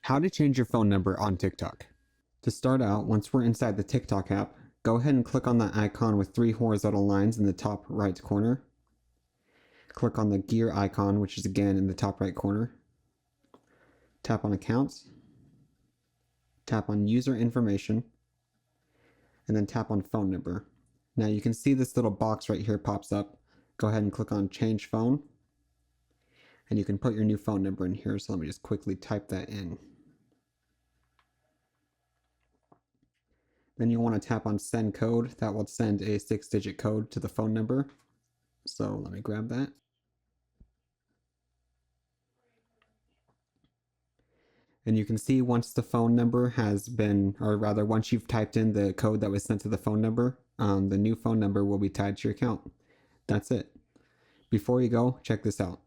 How to change your phone number on TikTok. To start out, once we're inside the TikTok app, go ahead and click on the icon with 3 horizontal lines in the top right corner. Click on the gear icon, which is again in the top right corner. Tap on Accounts. Tap on User Information. And then tap on Phone Number. Now you can see this little box right here pops up. Go ahead and click on Change Phone. And you can put your new phone number in here, so let me just quickly type that in. Then you'll want to tap on Send Code. That will send a 6-digit code to the phone number. So let me grab that. And you can see once the phone number has been, or rather once you've typed in the code that was sent to the phone number, the new phone number will be tied to your account. That's it. Before you go, check this out.